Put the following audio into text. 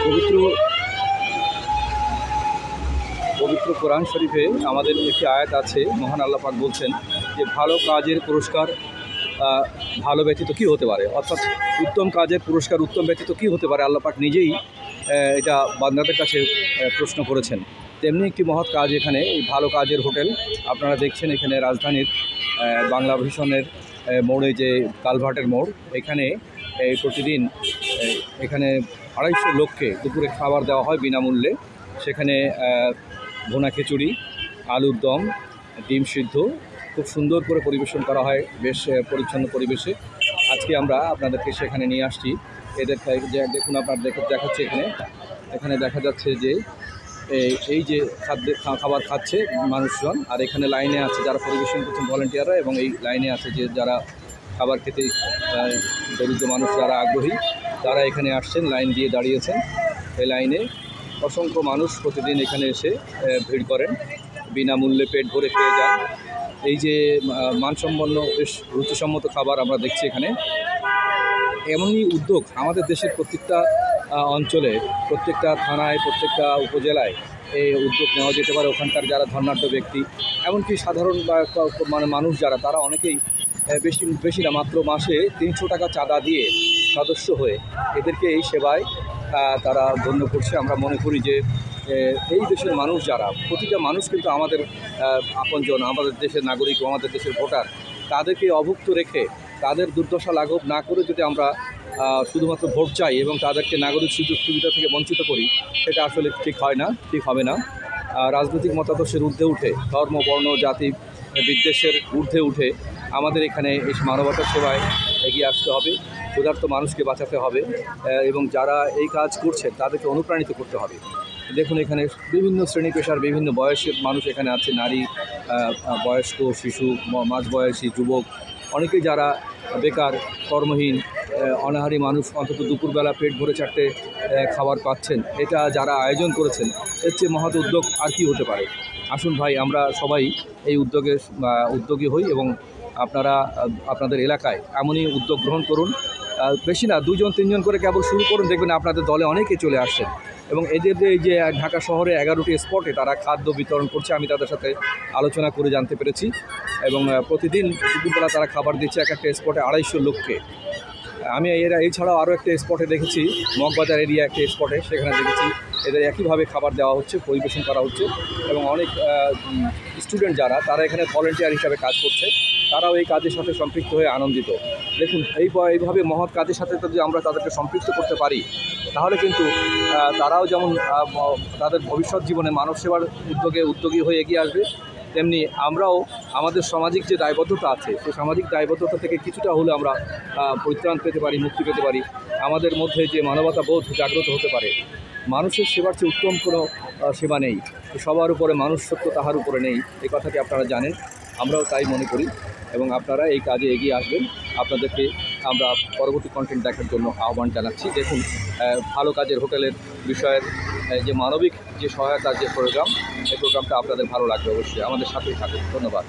পবিত্র পবিত্র কোরআন শরীফে আমাদের একটি আয়াত আছে, মহান আল্লাহ পাক বলছেন যে ভালো কাজের পুরস্কার ভালো ব্যতীত কী হতে পারে, অর্থাৎ উত্তম কাজের পুরস্কার উত্তম ব্যতীত কী হতে পারে। আল্লাহ পাক নিজেই এটা বান্দাদের কাছে প্রশ্ন করেছেন। তেমনি একটি মহৎ কাজ এখানে, এই ভালো কাজের হোটেল আপনারা দেখছেন এখানে রাজধানীর বাংলা ভিশনের মোড়ে যে কালভার্টের মোড়, এখানে প্রতিদিন এখানে 250 লোককে দুপুরে খাবার দেওয়া হয় বিনামূল্যে। সেখানে ভুনা খিচুড়ি, আলুর দম, ডিম সিদ্ধ খুব সুন্দর করে পরিবেশন করা হয়, বেশ পরিচ্ছন্ন পরিবেশে। আজকে আমরা আপনাদেরকে সেখানে নিয়ে আসছি। এদের দেখুন, আপনার দেখাচ্ছে এখানে দেখা যাচ্ছে যে এই যে খাবার খাচ্ছে মানুষজন, আর এখানে লাইনে আছে যারা পরিবেশন করছেন ভলেন্টিয়াররা, এবং এই লাইনে আছে যে যারা খাবার খেতে দরিদ্র মানুষ যারা আগ্রহী তারা এখানে আসছেন, লাইন দিয়ে দাঁড়িয়েছেন। এই লাইনে অসংখ্য মানুষ প্রতিদিন এখানে এসে ভিড় করেন, বিনামূল্যে পেট ভরে খেয়ে যান। এই যে মানসম্পন্ন বেশ রুচিসম্মত খাবার আমরা দেখছি এখানে। এমনই উদ্যোগ আমাদের দেশের প্রত্যেকটা অঞ্চলে, প্রত্যেকটা থানায়, প্রত্যেকটা উপজেলায় এই উদ্যোগ নেওয়া যেতে পারে। ওখানকার যারা ধর্নাঢ্য ব্যক্তি, এমনকি সাধারণ মানুষ যারা, তারা অনেকেই বেশি না, মাত্র মাসে 300 টাকা চাঁদা দিয়ে সদস্য হয়ে এদেরকে এই সেবায় তারা গণ্য করছে। আমরা মনে করি যে এই দেশের মানুষ যারা, প্রতিটা মানুষ কিন্তু আমাদের আপনজন, আমাদের দেশের নাগরিক, আমাদের দেশের ভোটার, তাদেরকে অভুক্ত রেখে তাদের দুর্দশা লাঘব না করে যদি আমরা শুধুমাত্র ভোট চাই এবং তাদেরকে নাগরিক সুযোগ সুবিধা থেকে বঞ্চিত করি, সেটা আসলে ঠিক হবে না। রাজনৈতিক মতাদর্শের ঊর্ধ্বে উঠে, ধর্ম, বর্ণ, জাতি বিদ্বেষের ঊর্ধ্বে উঠে আমাদের এখানে এই মানবতার সেবায় এগিয়ে আসতে হবে। ক্ষুধার্ত মানুষকে বাঁচাতে হবে এবং যারা এই কাজ করছেন তাদেরকে অনুপ্রাণিত করতে হবে। দেখুন এখানে বিভিন্ন শ্রেণী পেশার, বিভিন্ন বয়সের মানুষ এখানে আছে, নারী, বয়স্ক, শিশু, মাঝবয়সী, যুবক, অনেকেই যারা বেকার, কর্মহীন, অনাহারী মানুষ অন্তত দুপুরবেলা পেট ভরে 4টে খাবার পাচ্ছেন। এটা যারা আয়োজন করেছেন, এর চেয়ে মহৎ উদ্যোগ আর কি হতে পারে। আসুন ভাই, আমরা সবাই এই উদ্যোগী হই এবং আপনারা আপনাদের এলাকায় এমনই উদ্যোগ গ্রহণ করুন। বেশি না, 2-3 করে কেবল শুরু করুন, দেখবেন আপনাদের দলে অনেকে চলে আসছেন। এবং এদের এই যে ঢাকা শহরে 11টি স্পটে তারা খাদ্য বিতরণ করছে, আমি তাদের সাথে আলোচনা করে জানতে পেরেছি। এবং প্রতিদিন দুপুরবেলা তারা খাবার দিচ্ছে এক একটা স্পটে 250 লোককে। আমি এছাড়াও আরও একটা স্পটে দেখেছি, মগবাজার এরিয়া একটা স্পটে, সেখানে দেখেছি এদের একইভাবে খাবার দেওয়া হচ্ছে, পরিবেশন করা হচ্ছে। এবং অনেক স্টুডেন্ট যারা, তারা এখানে ভলেন্টিয়ার হিসাবে কাজ করছে, তারাও এই কাজের সাথে সম্পৃক্ত হয়ে আনন্দিত। দেখুন এইভাবে মহৎ কাজের সাথে যদি আমরা তাদেরকে সম্পৃক্ত করতে পারি, তাহলে কিন্তু তারাও যেমন তাদের ভবিষ্যৎ জীবনে মানব সেবার উদ্যোগী হয়ে এগিয়ে আসবে, তেমনি আমরাও আমাদের সামাজিক যে দায়বদ্ধতা আছে, সেই সামাজিক দায়বদ্ধতা থেকে কিছুটা হলে আমরা পরিত্রাণ পেতে পারি, মুক্তি পেতে পারি। আমাদের মধ্যে যে মানবতা বোধ জাগ্রত হতে পারে। মানুষের সেবার চেয়ে উত্তম কোনো সেবা নেই, সবার উপরে মানুষ সত্য, তাহার উপরে নেই, এই কথাটি আপনারা জানেন, আমরাও তাই মনে করি। এবং আপনারা এই কাজে এগিয়ে আসবেন। আপনাদেরকে আমরা পরবর্তী কন্টেন্ট দেখার জন্য আহ্বান জানাচ্ছি। দেখুন ভালো কাজের হোটেলের বিষয়ের যে মানবিক যে সহায়তার যে প্রোগ্রাম, এই প্রোগ্রামটা আপনাদের ভালো লাগবে অবশ্যই। আমাদের সাথেই থাকুন। ধন্যবাদ।